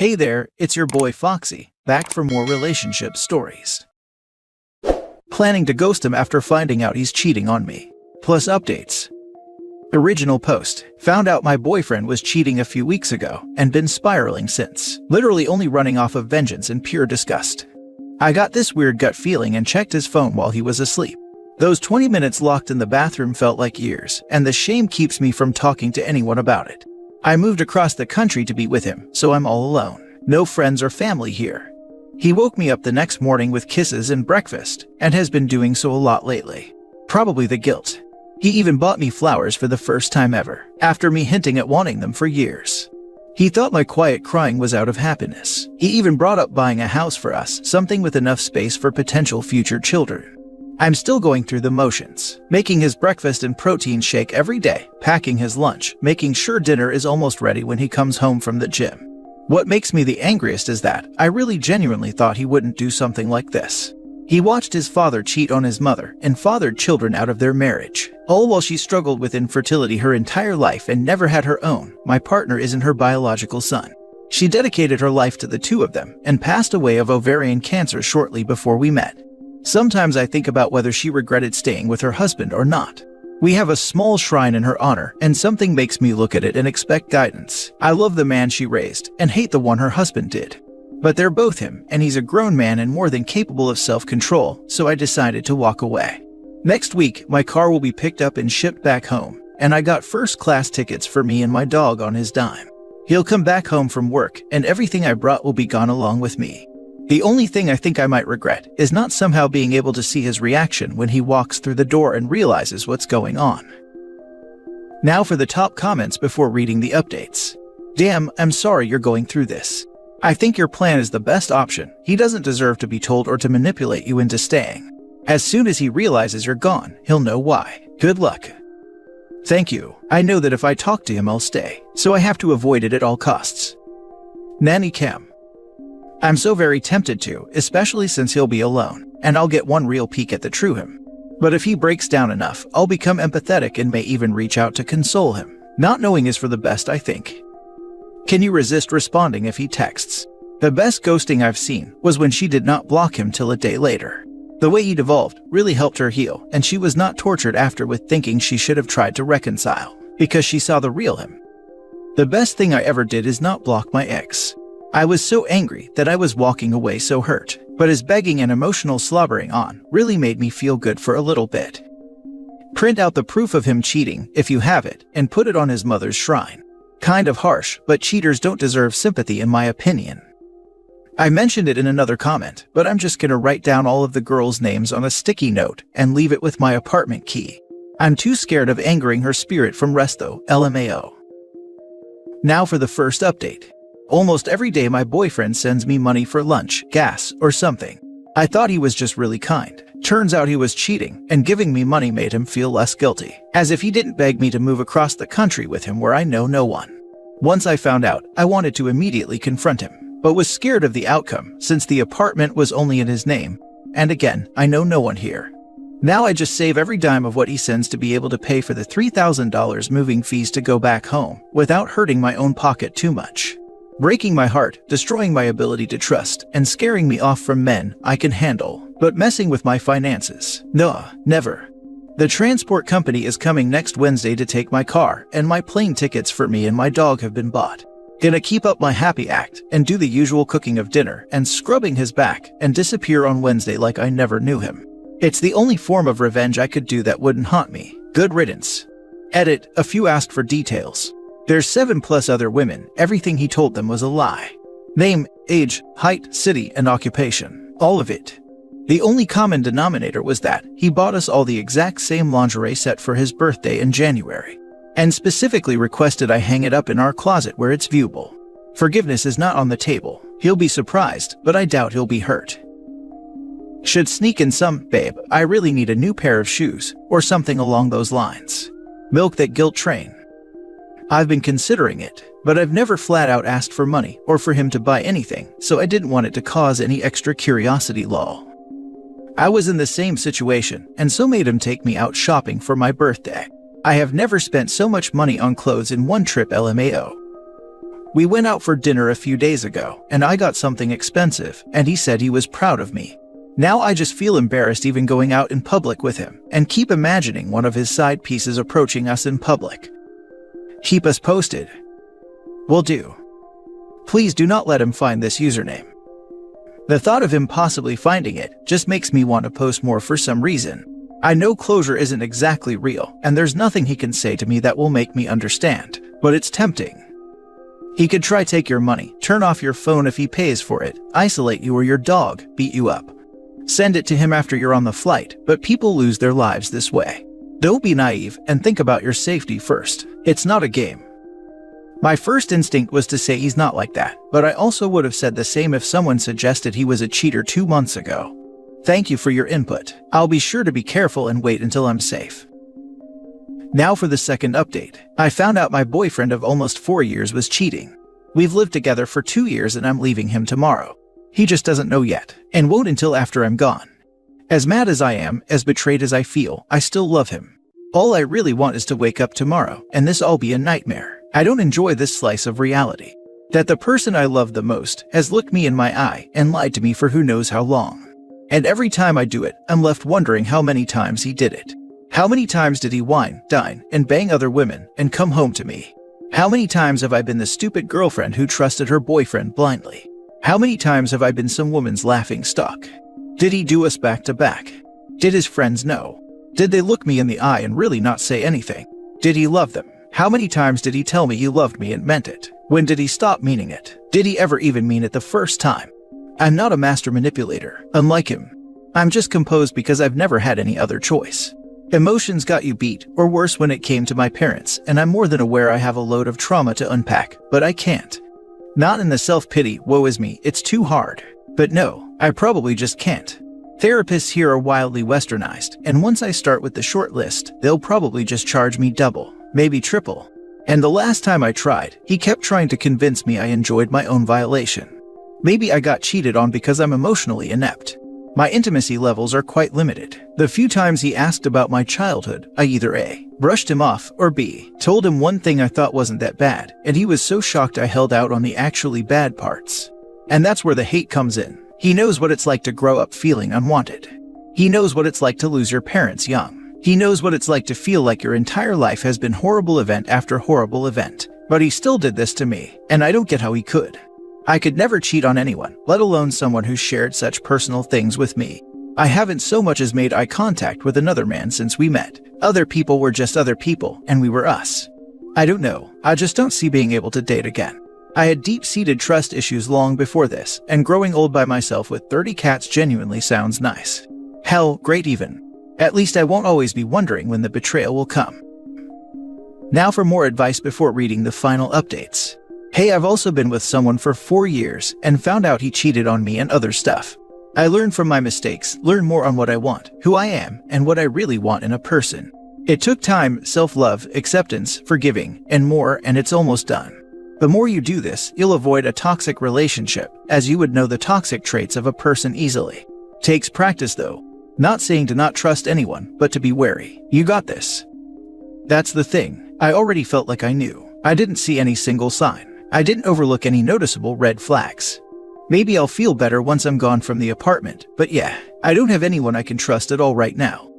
Hey there, it's your boy Foxy, back for more relationship stories. Planning to ghost him after finding out he's cheating on me. Plus updates. Original post. Found out my boyfriend was cheating a few weeks ago and been spiraling since. Literally only running off of vengeance and pure disgust. I got this weird gut feeling and checked his phone while he was asleep. Those 20 minutes locked in the bathroom felt like years, and the shame keeps me from talking to anyone about it. I moved across the country to be with him, so I'm all alone. No friends or family here. He woke me up the next morning with kisses and breakfast, and has been doing so a lot lately. Probably the guilt. He even bought me flowers for the first time ever, after me hinting at wanting them for years. He thought my quiet crying was out of happiness. He even brought up buying a house for us, something with enough space for potential future children. I'm still going through the motions, making his breakfast and protein shake every day, packing his lunch, making sure dinner is almost ready when he comes home from the gym. What makes me the angriest is that I really genuinely thought he wouldn't do something like this. He watched his father cheat on his mother and fathered children out of their marriage, all while she struggled with infertility her entire life and never had her own. My partner isn't her biological son. She dedicated her life to the two of them and passed away of ovarian cancer shortly before we met. Sometimes I think about whether she regretted staying with her husband or not. We have a small shrine in her honor, and something makes me look at it and expect guidance. I love the man she raised, and hate the one her husband did. But they're both him, and he's a grown man and more than capable of self-control, so I decided to walk away. Next week, my car will be picked up and shipped back home, and I got first-class tickets for me and my dog on his dime. He'll come back home from work, and everything I brought will be gone along with me. The only thing I think I might regret is not somehow being able to see his reaction when he walks through the door and realizes what's going on. Now for the top comments before reading the updates. Damn, I'm sorry you're going through this. I think your plan is the best option. He doesn't deserve to be told or to manipulate you into staying. As soon as he realizes you're gone, he'll know why. Good luck. Thank you. I know that if I talk to him I'll stay, so I have to avoid it at all costs. Nanny Cam. I'm so very tempted to, especially since he'll be alone, and I'll get one real peek at the true him. But if he breaks down enough, I'll become empathetic and may even reach out to console him. Not knowing is for the best, I think. Can you resist responding if he texts? The best ghosting I've seen was when she did not block him till a day later. The way he devolved really helped her heal, and she was not tortured after with thinking she should have tried to reconcile, because she saw the real him. The best thing I ever did is not block my ex. I was so angry that I was walking away so hurt, but his begging and emotional slobbering on really made me feel good for a little bit. Print out the proof of him cheating, if you have it, and put it on his mother's shrine. Kind of harsh, but cheaters don't deserve sympathy in my opinion. I mentioned it in another comment, but I'm just gonna write down all of the girls' names on a sticky note and leave it with my apartment key. I'm too scared of angering her spirit from rest though, LMAO. Now for the first update. Almost every day my boyfriend sends me money for lunch, gas, or something. I thought he was just really kind. Turns out he was cheating, and giving me money made him feel less guilty, as if he didn't beg me to move across the country with him where I know no one. Once I found out, I wanted to immediately confront him, but was scared of the outcome since the apartment was only in his name, and again, I know no one here. Now I just save every dime of what he sends to be able to pay for the $3,000 moving fees to go back home, without hurting my own pocket too much. Breaking my heart, destroying my ability to trust, and scaring me off from men I can handle, but messing with my finances. No, never. The transport company is coming next Wednesday to take my car, and my plane tickets for me and my dog have been bought. Gonna keep up my happy act, and do the usual cooking of dinner, and scrubbing his back, and disappear on Wednesday like I never knew him. It's the only form of revenge I could do that wouldn't haunt me. Good riddance. Edit, a few asked for details. There's 7+ other women, everything he told them was a lie. Name, age, height, city, and occupation. All of it. The only common denominator was that he bought us all the exact same lingerie set for his birthday in January, and specifically requested I hang it up in our closet where it's viewable. Forgiveness is not on the table. He'll be surprised, but I doubt he'll be hurt. Should sneak in some, babe, I really need a new pair of shoes, or something along those lines. Milk that guilt train. I've been considering it, but I've never flat out asked for money or for him to buy anything, so I didn't want it to cause any extra curiosity lol. I was in the same situation, and so made him take me out shopping for my birthday. I have never spent so much money on clothes in one trip LMAO. We went out for dinner a few days ago, and I got something expensive, and he said he was proud of me. Now I just feel embarrassed even going out in public with him, and keep imagining one of his side pieces approaching us in public. Keep us posted. Will do. Please do not let him find this username. The thought of him possibly finding it just makes me want to post more for some reason. I know closure isn't exactly real, and there's nothing he can say to me that will make me understand, but it's tempting. He could try take your money, turn off your phone if he pays for it, isolate you or your dog, beat you up. Send it to him after you're on the flight, but people lose their lives this way. Don't be naive and think about your safety first. It's not a game. My first instinct was to say he's not like that, but I also would have said the same if someone suggested he was a cheater 2 months ago. Thank you for your input. I'll be sure to be careful and wait until I'm safe. Now for the second update. I found out my boyfriend of almost 4 years was cheating. We've lived together for 2 years and I'm leaving him tomorrow. He just doesn't know yet, and won't until after I'm gone. As mad as I am, as betrayed as I feel, I still love him. All I really want is to wake up tomorrow, and this all be a nightmare. I don't enjoy this slice of reality. That the person I love the most has looked me in my eye and lied to me for who knows how long. And every time I do it, I'm left wondering how many times he did it. How many times did he wine, dine, and bang other women, and come home to me? How many times have I been the stupid girlfriend who trusted her boyfriend blindly? How many times have I been some woman's laughing stock? Did he do us back to back? Did his friends know? Did they look me in the eye and really not say anything? Did he love them? How many times did he tell me he loved me and meant it? When did he stop meaning it? Did he ever even mean it the first time? I'm not a master manipulator, unlike him. I'm just composed because I've never had any other choice. Emotions got you beat, or worse when it came to my parents, and I'm more than aware I have a load of trauma to unpack, but I can't. Not in the self-pity, woe is me, it's too hard. But no, I probably just can't. Therapists here are wildly westernized, and once I start with the short list, they'll probably just charge me double, maybe triple. And the last time I tried, he kept trying to convince me I enjoyed my own violation. Maybe I got cheated on because I'm emotionally inept. My intimacy levels are quite limited. The few times he asked about my childhood, I either A, brushed him off, or B, told him one thing I thought wasn't that bad, and he was so shocked I held out on the actually bad parts. And that's where the hate comes in. He knows what it's like to grow up feeling unwanted. He knows what it's like to lose your parents young. He knows what it's like to feel like your entire life has been horrible event after horrible event. But he still did this to me, and I don't get how he could. I could never cheat on anyone, let alone someone who shared such personal things with me. I haven't so much as made eye contact with another man since we met. Other people were just other people, and we were us. I don't know, I just don't see being able to date again. I had deep-seated trust issues long before this, and growing old by myself with 30 cats genuinely sounds nice. Hell, great even. At least I won't always be wondering when the betrayal will come. Now for more advice before reading the final updates. Hey, I've also been with someone for 4 years and found out he cheated on me and other stuff. I learned from my mistakes, learn more on what I want, who I am, and what I really want in a person. It took time, self-love, acceptance, forgiving, and more, and it's almost done. The more you do this, you'll avoid a toxic relationship, as you would know the toxic traits of a person easily. Takes practice though. Not saying to not trust anyone, but to be wary. You got this. That's the thing. I already felt like I knew. I didn't see any single sign. I didn't overlook any noticeable red flags. Maybe I'll feel better once I'm gone from the apartment, but yeah, I don't have anyone I can trust at all right now.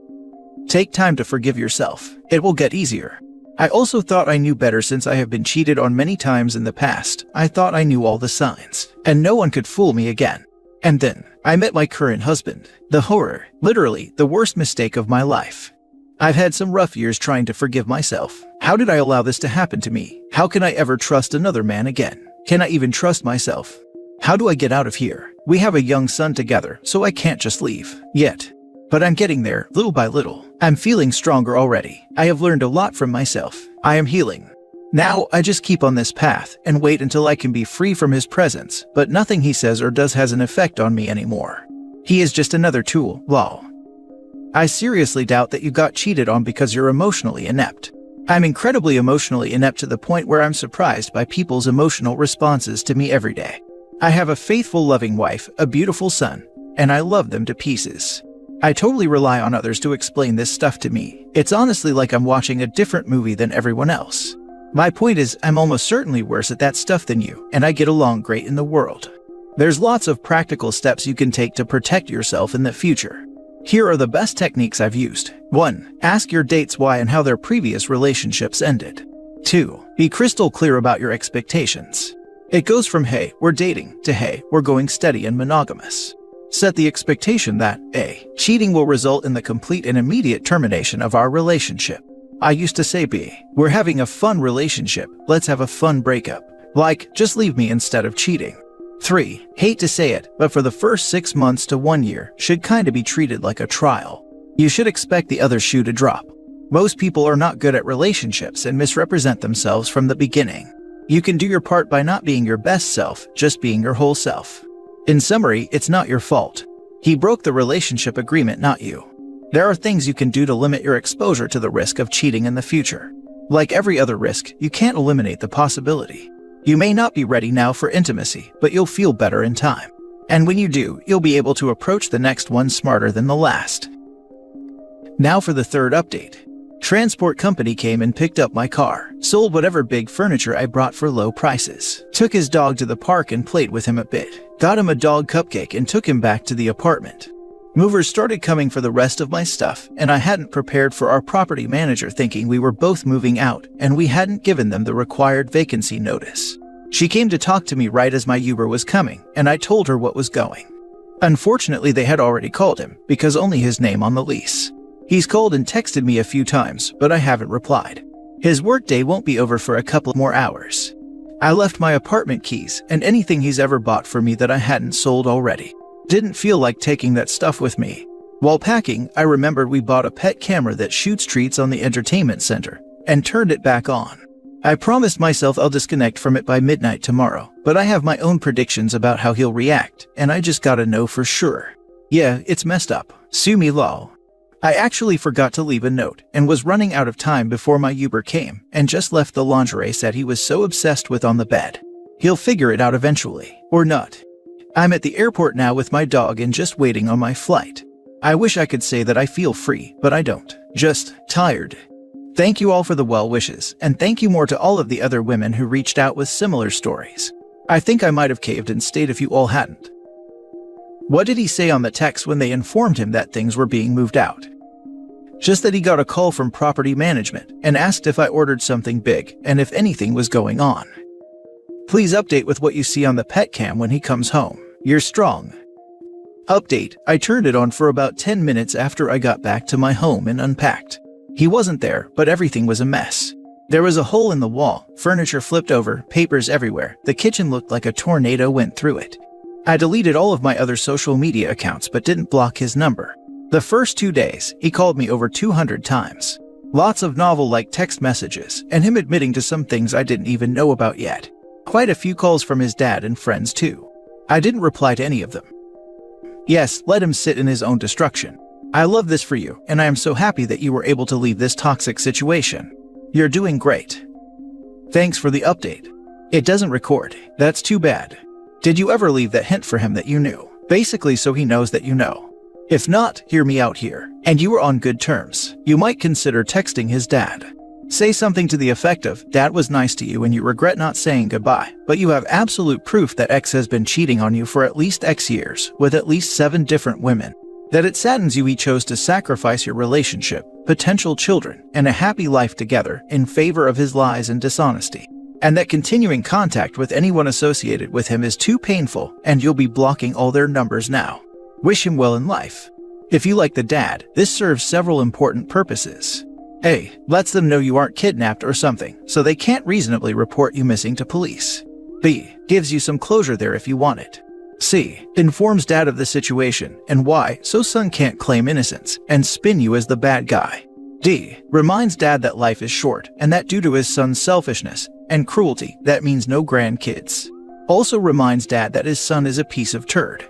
Take time to forgive yourself. It will get easier. I also thought I knew better since I have been cheated on many times in the past. I thought I knew all the signs, and no one could fool me again. And then, I met my current husband. The horror, literally, the worst mistake of my life. I've had some rough years trying to forgive myself. How did I allow this to happen to me? How can I ever trust another man again? Can I even trust myself? How do I get out of here? We have a young son together, so I can't just leave. Yet. But I'm getting there, little by little. I'm feeling stronger already. I have learned a lot from myself. I am healing. Now, I just keep on this path and wait until I can be free from his presence, but nothing he says or does has an effect on me anymore. He is just another tool, lol. I seriously doubt that you got cheated on because you're emotionally inept. I'm incredibly emotionally inept to the point where I'm surprised by people's emotional responses to me every day. I have a faithful, loving wife, a beautiful son, and I love them to pieces. I totally rely on others to explain this stuff to me. It's honestly like I'm watching a different movie than everyone else. My point is, I'm almost certainly worse at that stuff than you, and I get along great in the world. There's lots of practical steps you can take to protect yourself in the future. Here are the best techniques I've used. 1. Ask your dates why and how their previous relationships ended. 2. Be crystal clear about your expectations. It goes from "hey, we're dating" to "hey, we're going steady and monogamous." Set the expectation that A. Cheating will result in the complete and immediate termination of our relationship. I used to say B. We're having a fun relationship, let's have a fun breakup. Like, just leave me instead of cheating. 3. Hate to say it, but for the first 6 months to 1 year should kinda be treated like a trial. You should expect the other shoe to drop. Most people are not good at relationships and misrepresent themselves from the beginning. You can do your part by not being your best self, just being your whole self. In summary, it's not your fault. He broke the relationship agreement, not you. There are things you can do to limit your exposure to the risk of cheating in the future. Like every other risk, you can't eliminate the possibility. You may not be ready now for intimacy, but you'll feel better in time. And when you do, you'll be able to approach the next one smarter than the last. Now for the third update. Transport company came and picked up my car, sold whatever big furniture I brought for low prices, took his dog to the park and played with him a bit, got him a dog cupcake and took him back to the apartment. Movers started coming for the rest of my stuff, and I hadn't prepared for our property manager thinking we were both moving out and we hadn't given them the required vacancy notice. She came to talk to me right as my Uber was coming, and I told her what was going. Unfortunately, they had already called him, because only his name on the lease. He's called and texted me a few times, but I haven't replied. His workday won't be over for a couple more hours. I left my apartment keys and anything he's ever bought for me that I hadn't sold already. Didn't feel like taking that stuff with me. While packing, I remembered we bought a pet camera that shoots treats on the entertainment center, and turned it back on. I promised myself I'll disconnect from it by midnight tomorrow, but I have my own predictions about how he'll react, and I just gotta know for sure. Yeah, it's messed up. Sue me lol. I actually forgot to leave a note and was running out of time before my Uber came and just left the lingerie set he was so obsessed with on the bed. He'll figure it out eventually, or not. I'm at the airport now with my dog and just waiting on my flight. I wish I could say that I feel free, but I don't. Just tired. Thank you all for the well wishes, and thank you more to all of the other women who reached out with similar stories. I think I might have caved and stayed if you all hadn't. What did he say on the text when they informed him that things were being moved out? Just that he got a call from property management and asked if I ordered something big and if anything was going on. Please update with what you see on the pet cam when he comes home. You're strong. Update, I turned it on for about 10 minutes after I got back to my home and unpacked. He wasn't there, but everything was a mess. There was a hole in the wall, furniture flipped over, papers everywhere. The kitchen looked like a tornado went through it. I deleted all of my other social media accounts but didn't block his number. The first 2 days, he called me over 200 times. Lots of novel-like text messages, and him admitting to some things I didn't even know about yet. Quite a few calls from his dad and friends too. I didn't reply to any of them. Yes, let him sit in his own destruction. I love this for you, and I am so happy that you were able to leave this toxic situation. You're doing great. Thanks for the update. It doesn't record. That's too bad. Did you ever leave that hint for him that you knew? Basically so he knows that you know. If not, hear me out here, and you were on good terms. You might consider texting his dad. Say something to the effect of, "Dad was nice to you and you regret not saying goodbye, but you have absolute proof that X has been cheating on you for at least X years, with at least 7 different women. That it saddens you he chose to sacrifice your relationship, potential children, and a happy life together in favor of his lies and dishonesty. And that continuing contact with anyone associated with him is too painful, and you'll be blocking all their numbers now. Wish him well in life." If you like the dad, this serves several important purposes. A. Lets them know you aren't kidnapped or something, so they can't reasonably report you missing to police. B. Gives you some closure there if you want it. C. Informs dad of the situation and why, so son can't claim innocence and spin you as the bad guy. D. Reminds dad that life is short and that due to his son's selfishness and cruelty, that means no grandkids. Also reminds dad that his son is a piece of turd.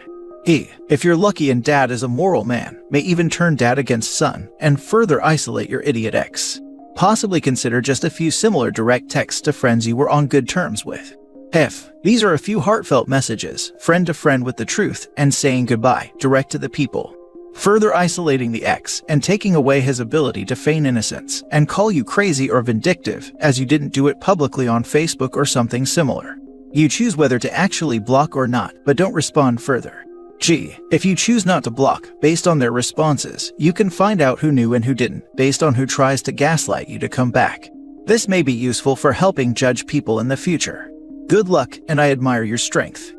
E. If you're lucky and dad is a moral man, may even turn dad against son and further isolate your idiot ex. Possibly consider just a few similar direct texts to friends you were on good terms with. F. These are a few heartfelt messages, friend to friend with the truth, and saying goodbye, direct to the people. further isolating the ex and taking away his ability to feign innocence and call you crazy or vindictive as you didn't do it publicly on Facebook or something similar. You choose whether to actually block or not, but don't respond further. G. If you choose not to block based on their responses, you can find out who knew and who didn't based on who tries to gaslight you to come back. This may be useful for helping judge people in the future. Good luck, and I admire your strength.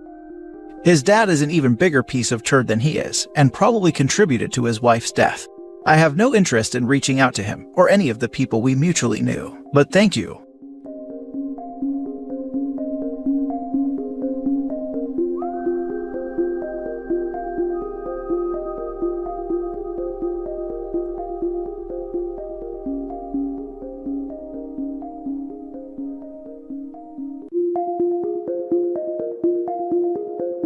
His dad is an even bigger piece of turd than he is, and probably contributed to his wife's death. I have no interest in reaching out to him or any of the people we mutually knew, but thank you